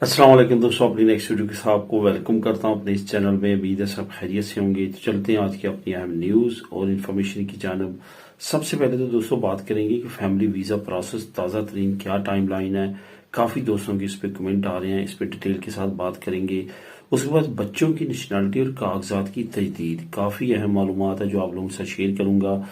अस्सलाम वालेकुम दोस्तों, अपनी नेक्स्ट वीडियो के साथ आपको वेलकम करता हूं अपने इस चैनल में। उम्मीद है सब खैरियत से होंगे। तो चलते हैं आज की अपनी अहम न्यूज़ और इन्फॉर्मेशन की जानब। सबसे पहले तो दोस्तों बात करेंगे कि फैमिली वीज़ा प्रोसेस ताज़ा तरीन क्या टाइम लाइन है। काफ़ी दोस्तों के इस पर कमेंट आ रहे हैं, इस पर डिटेल के साथ बात करेंगे। उसके बाद बच्चों की नेशनलिटी और कागजात की तजदीद, काफ़ी अहम मालूमात है जो आप लोगों के साथ शेयर करूंगा।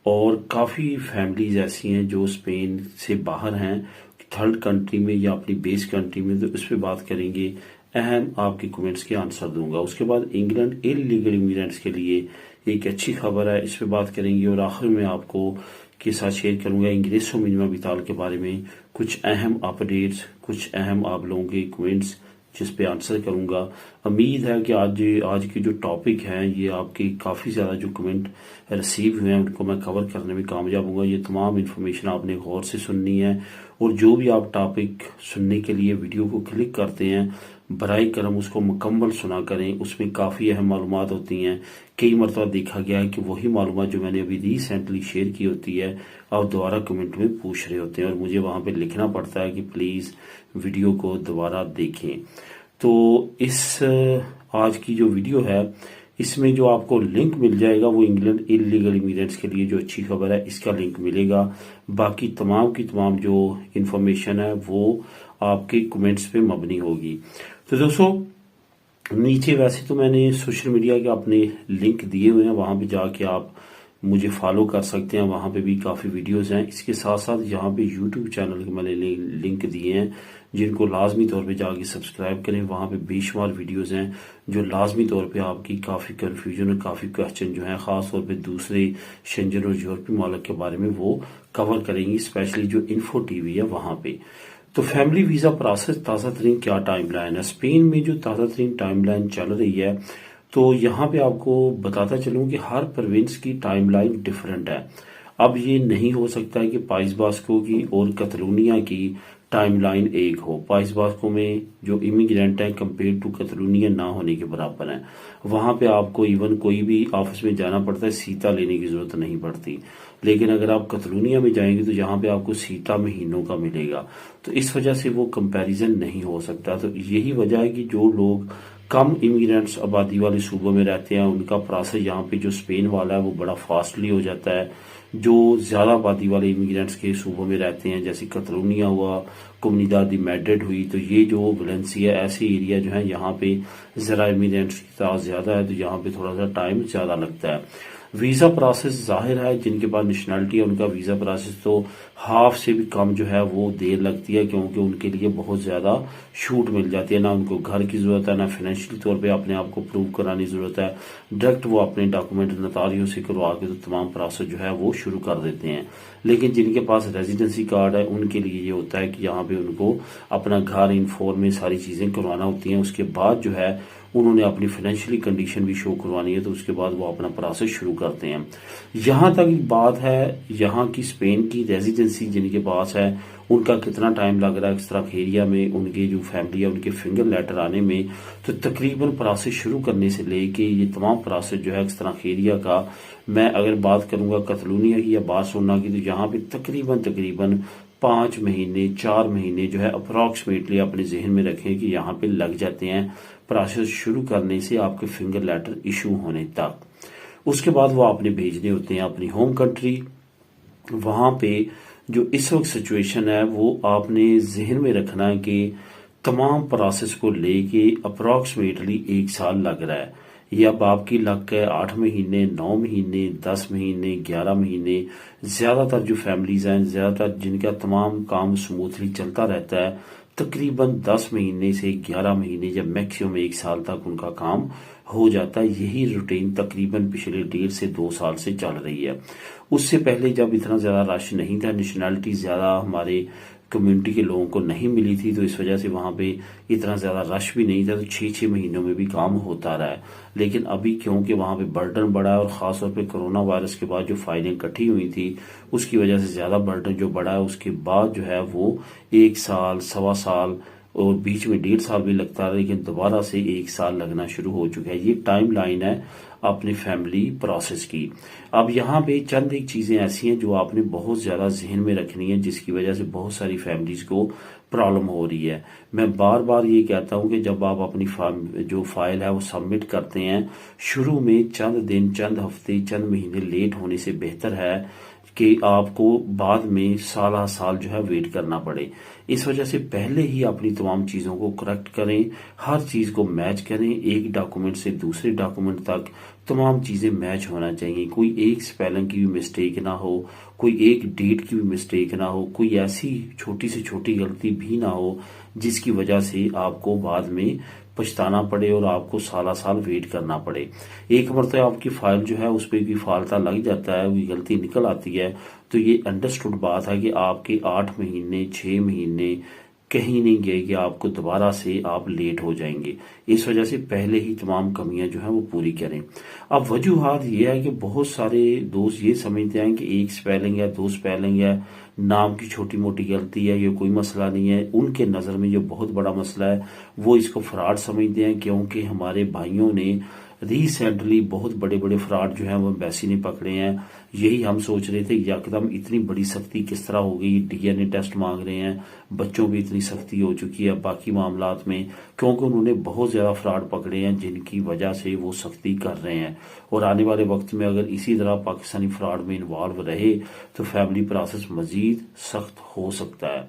और काफ़ी फैमिलीज ऐसी हैं जो स्पेन से बाहर हैं, थर्ड कंट्री में या अपनी बेस कंट्री में, तो इस पर बात करेंगे। अहम आपके कमेंट्स के आंसर दूंगा। उसके बाद इंग्लैंड इलीगल इमिग्रेंट्स के लिए एक अच्छी खबर है, इस पर बात करेंगे। और आखिर में आपको के साथ शेयर करूंगा इंग्रेसो मिनिमा विताल के बारे में कुछ अहम अपडेट्स, कुछ अहम आप लोगों के कमेंट्स जिस पे आंसर करूंगा। उम्मीद है कि आज की जो टॉपिक है ये आपके काफ़ी ज़्यादा जो कमेंट रिसीव हुए हैं उनको मैं कवर करने में कामयाब होऊंगा। ये तमाम इन्फॉर्मेशन आपने गौर से सुननी है। और जो भी आप टॉपिक सुनने के लिए वीडियो को क्लिक करते हैं, बराए करम उसको मुकम्मल सुना करें। उसमें काफ़ी अहम मालूमात होती हैं। कई मरतबा देखा गया है कि वही मालूमात जो मैंने अभी रिसेंटली शेयर की होती है आप दोबारा कमेंट में पूछ रहे होते हैं और मुझे वहाँ पे लिखना पड़ता है कि प्लीज़ वीडियो को दोबारा देखें। तो इस आज की जो वीडियो है इसमें जो आपको लिंक मिल जाएगा वो इंग्लैंड इलीगल इमिग्रेंट्स के लिए जो अच्छी खबर है इसका लिंक मिलेगा। बाकी तमाम की तमाम जो इन्फॉर्मेशन है वो आपके कमेंट्स पे मबनी होगी। तो दोस्तों नीचे वैसे तो मैंने सोशल मीडिया के अपने लिंक दिए हुए हैं, वहां पे जाके आप मुझे फॉलो कर सकते हैं। वहां पे भी काफ़ी वीडियोस हैं। इसके साथ साथ यहाँ पे यूट्यूब चैनल के मैंने लिंक दिए हैं जिनको लाजमी तौर पे जाके सब्सक्राइब करें। वहां पे बेशुमार वीडियोस हैं जो लाजमी तौर पे आपकी काफ़ी कन्फ्यूजन और काफ़ी क्वेश्चन जो है ख़ास तौर पे दूसरे शेंजन और यूरोपीय मुल्क के बारे में वो कवर करेंगी, स्पेशली जो इन्फो टीवी है वहां पे। तो फैमिली वीजा प्रोसेस ताज़ा तरीन क्या टाइमलाइन है स्पेन में, जो ताज़ा तरीन टाइमलाइन चल रही है। तो यहाँ पे आपको बताता चलूं कि हर प्रोविंस की टाइमलाइन डिफरेंट है। अब ये नहीं हो सकता है कि पाइस बास्को की और कतलूनिया की टाइमलाइन एक हो। पाइस बास्को में जो इमिग्रेंट है कंपेयर टू कतलूनिया ना होने के बराबर है। वहां पे आपको इवन कोई भी ऑफिस में जाना पड़ता है, सीता लेने की जरूरत नहीं पड़ती। लेकिन अगर आप कतलूनिया में जाएंगे तो यहाँ पे आपको सीता महीनों का मिलेगा। तो इस वजह से वो कंपैरिजन नहीं हो सकता। तो यही वजह है कि जो लोग कम इमिग्रेंट्स आबादी वाले सूबों में रहते हैं उनका प्रोसेस यहाँ पे जो स्पेन वाला है वो बड़ा फास्टली हो जाता है। जो ज्यादा आबादी वाले इमिग्रेंट्स के सूबों में रहते हैं जैसे कतलोनिया हुआ, कोमुनिदाद दी मैड्रिड हुई, तो ये जो वलेंसिया ऐसे एरिया जो है यहाँ पे जरा इमिग्रेंट्स की तादाद ज्यादा है, तो यहाँ पे थोड़ा सा टाइम ज्यादा लगता है। वीजा प्रोसेस जाहिर है जिनके पास नेशनलिटी है उनका वीजा प्रोसेस तो हाफ से भी कम जो है वो देर लगती है, क्योंकि उनके लिए बहुत ज्यादा छूट मिल जाती है। ना उनको घर की जरूरत है, ना फाइनेंशियल तौर पे अपने आप को प्रूव कराने की जरूरत है। डायरेक्ट वो अपने डॉक्यूमेंट नतारियों से करवा के तो तमाम प्रोसेस जो है वो शुरू कर देते हैं। लेकिन जिनके पास रेजिडेंसी कार्ड है उनके लिए ये होता है कि यहाँ पे उनको अपना घर इन्फॉर्म में सारी चीजें करवाना होती हैं। उसके बाद जो है उन्होंने अपनी फाइनेंशियली कंडीशन भी शो करवानी है, तो उसके बाद वो अपना प्रोसेस शुरू करते हैं। यहाँ तक बात है यहाँ की स्पेन की रेजिडेंसी जिनके पास है उनका कितना टाइम लग रहा है इस तरह एरिया में उनके जो फैमिली है उनके फिंगर लेटर आने में। तो तकरीबन प्रोसेस शुरू करने से लेके ये तमाम प्रोसेस जो है इस तरह एरिया का, मैं अगर बात करूंगा कतलूनिया की या बार्सिलोना की, तो यहाँ पे तकरीबन 5 महीने 4 महीने जो है अप्रोक्सीमेटली अपने जहन में रखें कि यहाँ पे लग जाते हैं प्रोसेस शुरू करने से आपके फिंगर लेटर इशू होने तक। उसके बाद वो आपने भेजने होते हैं अपनी होम कंट्री। वहां पे जो इस वक्त सिचुएशन है वो आपने जहन में रखना है कि तमाम प्रोसेस को लेके अप्रोक्सीमेटली 1 साल लग रहा है। ये अब आपकी लक है 8 महीने, 9 महीने, 10 महीने, 11 महीने। ज्यादातर जो फैमिलीज हैं, ज्यादातर जिनका तमाम काम स्मूथली चलता रहता है, तकरीबन 10 महीने से 11 महीने या मैक्सिमम 1 साल तक उनका काम हो जाता है। यही रूटीन तकरीबन पिछले 1.5 से 2 साल से चल रही है। उससे पहले जब इतना ज्यादा रश नहीं था, नेशनलिटी ज्यादा हमारे कम्युनिटी के लोगों को नहीं मिली थी, तो इस वजह से वहां पे इतना ज्यादा रश भी नहीं था, तो 6-6 महीनों में भी काम होता रहा है। लेकिन अभी क्योंकि वहां पे बर्डन बढ़ा है और खासतौर पे कोरोना वायरस के बाद जो फाइलें इकट्ठी हुई थी उसकी वजह से ज्यादा बर्डन जो बढ़ा है, उसके बाद जो है वो 1 साल 1.25 साल और बीच में 1.5 साल भी लगता है, लेकिन दोबारा से 1 साल लगना शुरू हो चुका है। ये टाइम लाइन है अपनी फैमिली प्रोसेस की। अब यहाँ पे चंद एक चीज़ें ऐसी हैं जो आपने बहुत ज़्यादा जहन में रखनी है, जिसकी वजह से बहुत सारी फैमिलीज को प्रॉब्लम हो रही है। मैं बार बार ये कहता हूँ कि जब आप अपनी जो फाइल है वो सबमिट करते हैं, शुरू में चंद दिन, चंद हफ्ते, चंद महीने लेट होने से बेहतर है कि आपको बाद में साल साल जो है वेट करना पड़े। इस वजह से पहले ही अपनी तमाम चीज़ों को करेक्ट करें, हर चीज़ को मैच करें, एक डॉक्यूमेंट से दूसरे डॉक्यूमेंट तक तमाम चीज़ें मैच होना चाहिए। कोई एक स्पेलिंग की भी मिस्टेक ना हो, कोई एक डेट की भी मिस्टेक ना हो, कोई ऐसी छोटी से छोटी गलती भी ना हो जिसकी वजह से आपको बाद में पछताना पड़े और आपको साल साल वेट करना पड़े। एक मरतबा आपकी फाइल जो है उस पर भी फाल्टा लग जाता है, कोई गलती निकल आती है, तो ये अंडरस्टूड बात है कि आपके 8 महीने 6 महीने कहीं नहीं गए कि आपको दोबारा से आप लेट हो जाएंगे। इस वजह से पहले ही तमाम कमियां जो है वो पूरी करें। अब वजूहात ये है कि बहुत सारे दोस्त ये समझते हैं कि एक स्पेलिंग है, 2 स्पेलिंग है, नाम की छोटी मोटी गलती है, ये कोई मसला नहीं है। उनके नज़र में जो बहुत बड़ा मसला है वो इसको फ्रॉड समझते हैं, क्योंकि हमारे भाइयों ने रिसेंटली बहुत बड़े बड़े फ्रॉड जो है वो एम्बेसी ने पकड़े हैं। यही हम सोच रहे थे यकदम इतनी बड़ी सख्ती किस तरह हो गई, डीएनए टेस्ट मांग रहे हैं, बच्चों भी इतनी सख्ती हो चुकी है बाकी मामलात में, क्योंकि उन्होंने बहुत ज़्यादा फ्रॉड पकड़े हैं जिनकी वजह से वो सख्ती कर रहे हैं। और आने वाले वक्त में अगर इसी तरह पाकिस्तानी फ्रॉड में इन्वॉल्व रहे तो फैमिली प्रोसेस मजीद सख्त हो सकता है।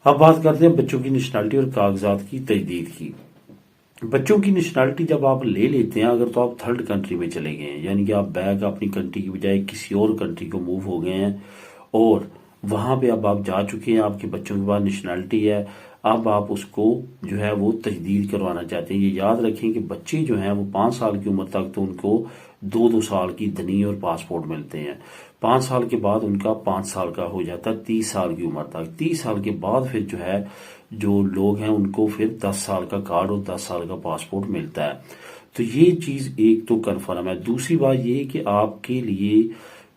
अब बात करते हैं बच्चों की नेशनलिटी और कागजात की तजदीद की। बच्चों की नेशनलिटी जब आप ले लेते हैं, अगर तो आप थर्ड कंट्री में चले गए हैं, यानी कि आप बैक अपनी कंट्री की बजाय किसी और कंट्री को मूव हो गए हैं और वहां पे अब आप जा चुके हैं, आपके बच्चों के पास नेशनलिटी है, अब आप उसको जो है वो तजदीद करवाना चाहते हैं। ये याद रखें कि बच्चे जो हैं वो 5 साल की उम्र तक तो उनको 2-2 साल की दनी और पासपोर्ट मिलते हैं। 5 साल के बाद उनका 5 साल का हो जाता है 30 साल की उम्र तक। 30 साल के बाद फिर जो है जो लोग हैं उनको फिर 10 साल का कार्ड और 10 साल का पासपोर्ट मिलता है। तो ये चीज एक तो कन्फर्म है। दूसरी बात ये कि आपके लिए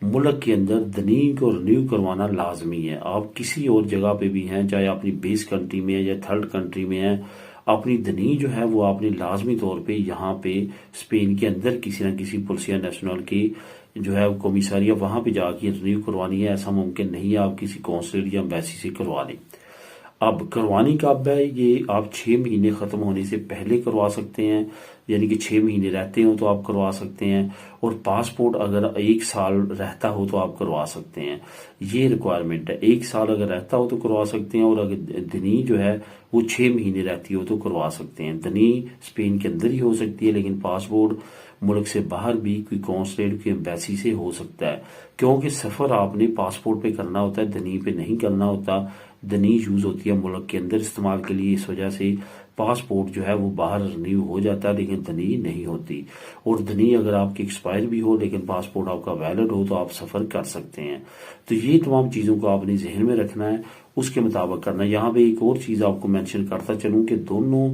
मुल्क के अंदर दनी को रिन्यू करवाना लाजमी है। आप किसी और जगह पे भी हैं, चाहे अपनी बेस कंट्री में है या थर्ड कंट्री में है, अपनी दनी जो है वो आपने लाजमी तौर पे यहाँ पे स्पेन के अंदर किसी न किसी पुलिसिया नेशनल की जो है कमिसारिया वहां पे जाके रिन्यू करवानी है। ऐसा मुमकिन नहीं है आप किसी कौंसलेट या एम्बेसी से करवा लें। अब करवानी कब है, ये आप 6 महीने खत्म होने से पहले करवा सकते हैं, यानी कि 6 महीने रहते हो तो आप करवा सकते हैं। और पासपोर्ट अगर 1 साल रहता हो तो आप करवा सकते हैं, ये रिक्वायरमेंट है। 1 साल अगर रहता हो तो करवा सकते हैं, और अगर दनी जो है वो 6 महीने रहती हो तो करवा सकते हैं। दनी स्पेन के अंदर ही हो सकती है, लेकिन पासपोर्ट मुल्क से बाहर भी कोई कौंसलेट की एम्बेसी से हो सकता है, क्योंकि सफर आपने पासपोर्ट पे करना होता है, दनी पे नहीं करना होता। दनी यूज होती है मुल्क के अंदर इस्तेमाल के लिए, इस वजह से पासपोर्ट जो है वो बाहर रिन्यू हो जाता है, लेकिन दनी नहीं होती। और दनी अगर आपकी एक्सपायर भी हो लेकिन पासपोर्ट आपका वैलिड हो तो आप सफर कर सकते हैं। तो ये तमाम चीजों को आपने जहन में रखना है, उसके मुताबिक करना है। यहाँ पे एक और चीज आपको मेंशन करता चलूं कि दोनों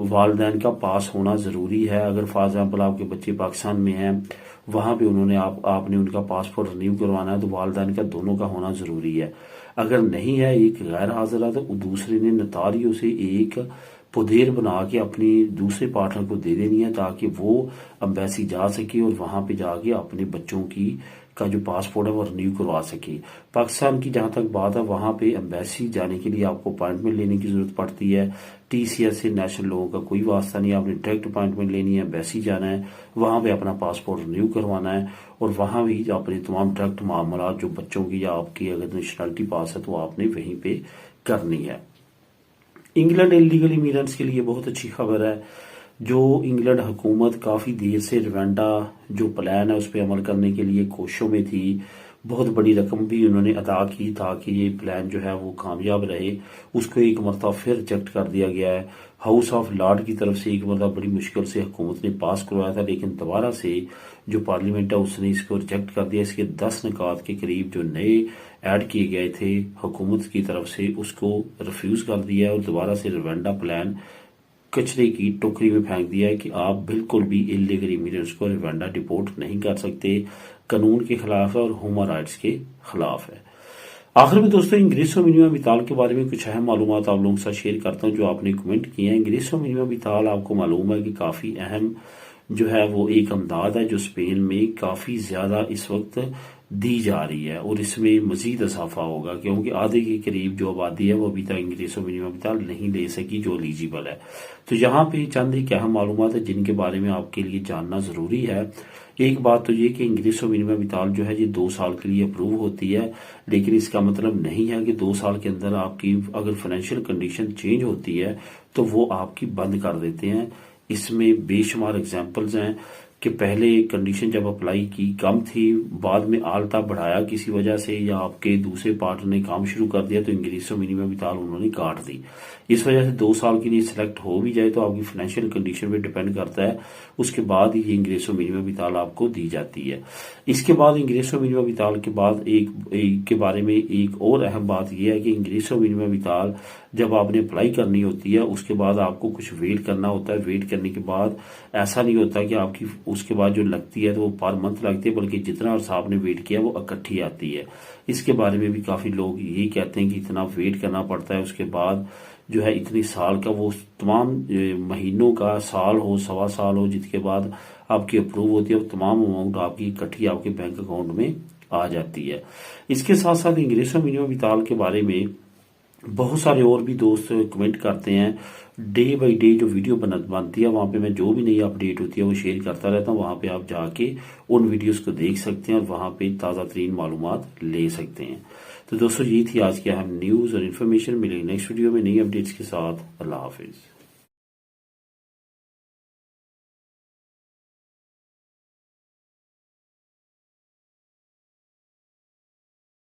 वालदैन का पास होना जरूरी है। अगर फॉर एग्जाम्पल आपके बच्चे पाकिस्तान में हैं, वहां पे उन्होंने आपने उनका पासपोर्ट रिन्यू करवाना है, तो वालदैन का दोनों का होना जरूरी है। अगर नहीं है, एक गैर हाजिर है, तो दूसरे ने नतारियों से एक पुदेर बना के अपनी दूसरे पार्टनर को दे देनी है, ताकि वो एम्बेसी जा सके और वहां पे जाके अपने बच्चों की का जो पासपोर्ट है वो रिन्यू करवा सके। पाकिस्तान की जहां तक बात है, वहां पे एम्बेसी जाने के लिए आपको अपॉइंटमेंट लेने की जरूरत पड़ती है। टीसीएस से नेशनल लोगों का कोई वास्ता नहीं, आपने डायरेक्ट अपॉइंटमेंट लेनी है, एम्बेसी जाना है, वहां पे अपना पासपोर्ट रिन्यू करवाना है, और वहां भी अपने तमाम डायरेक्ट मामला जो बच्चों की या आपकी अगर नेशनलिटी पास है तो आपने वहीं पे करनी है। इंग्लैंड इलीगल इमिग्रेंट्स के लिए बहुत अच्छी खबर है। जो इंग्लैंड हुकूमत काफी देर से रवांडा जो प्लान है उस पर अमल करने के लिए कोशिशों में थी, बहुत बड़ी रकम भी उन्होंने अदा की ताकि ये प्लान जो है वो कामयाब रहे, उसको एक मरतबा फिर रिजेक्ट कर दिया गया है। हाउस ऑफ लॉर्ड की तरफ से एक मरतबा बड़ी मुश्किल से हुकूमत ने पास करवाया था, लेकिन दोबारा से जो पार्लियामेंट है उसने इसको रिजेक्ट कर दिया। इसके 10 निकात के करीब जो नए ऐड किए गए थे हुकूमत की तरफ से, उसको रिफ्यूज कर दिया है और दोबारा से रवांडा प्लान कचरे की टोकरी में फेंक दिया है कि आप बिल्कुल भी इलीगल इमिग्रेंट्स को रवांडा डिपोर्ट नहीं कर सकते, कानून के खिलाफ है और ह्यूमन राइट्स के खिलाफ है। आखिर में दोस्तों इंग्रेसो मिनिमम विताल के बारे में कुछ अहम मालूमात आप लोगों के साथ शेयर करता हूं जो आपने कमेंट किए हैं। इंग्रेसो मिनिमम विताल आपको मालूम है कि काफी अहम जो है वो एक अमदाद है जो स्पेन में काफी ज्यादा इस वक्त दी जा रही है और इसमें मजीद इजाफा होगा क्योंकि आधे के करीब जो आबादी है वो अभी तक इंग्रेसो मिनिमम विताल नहीं ले सकी जो एलिजिबल है। तो यहाँ पे चंद एक अहम मालूमात है जिनके बारे में आपके लिए जानना जरूरी है। एक बात तो ये कि इंग्रेसो मिनिमम विताल जो है ये 2 साल के लिए अप्रूव होती है, लेकिन इसका मतलब नहीं है कि 2 साल के अंदर आपकी अगर फाइनेंशियल कंडीशन चेंज होती है तो वो आपकी बंद कर देते हैं। इसमें बेशुमार एग्जांपल्स हैं कि पहले कंडीशन जब अप्लाई की कम थी, बाद में आलता बढ़ाया किसी वजह से या आपके दूसरे पार्टनर ने काम शुरू कर दिया तो इंग्रेसो मिनिमम विताल उन्होंने काट दी। इस वजह से 2 साल के लिए सिलेक्ट हो भी जाए तो आपकी फाइनेंशियल कंडीशन पे डिपेंड करता है, उसके बाद ही ये इंग्रेसो मिनिमम विताल आपको दी जाती है। इसके बाद इंग्रेसो मिनिमम विताल के बाद एक के बारे में एक और अहम बात यह है कि इंग्रेसो मिनिमम विताल जब आपने अप्लाई करनी होती है उसके बाद आपको कुछ वेट करना होता है। वेट करने के बाद ऐसा नहीं होता कि आपकी उसके बाद जो लगती है तो वो पर मंथ लगती है, बल्कि जितना अर्सा आपने वेट किया वो इकट्ठी आती है। इसके बारे में भी काफी लोग यही कहते हैं कि इतना वेट करना पड़ता है, उसके बाद जो है इतनी साल का वो तमाम महीनों का, साल हो सवा साल हो, जिसके बाद आपकी अप्रूव होती है वो तमाम अमाउंट आपकी इकट्ठी आपके बैंक अकाउंट में आ जाती है। इसके साथ साथ इंग्रेसो मिनिमम विताल के बारे में बहुत सारे और भी दोस्त कमेंट करते हैं। डे बाय डे जो वीडियो बनती है वहां पे मैं जो भी नई अपडेट होती है वो शेयर करता रहता हूँ। वहां पे आप जाके उन वीडियोस को देख सकते हैं और वहां पे ताज़ा तरीन मालूमात ले सकते हैं। तो दोस्तों ये थी आज की अहम न्यूज़ और इन्फॉर्मेशन। मिलेगी नेक्स्ट वीडियो में नई अपडेट्स के साथ। अल्लाह हाफिज।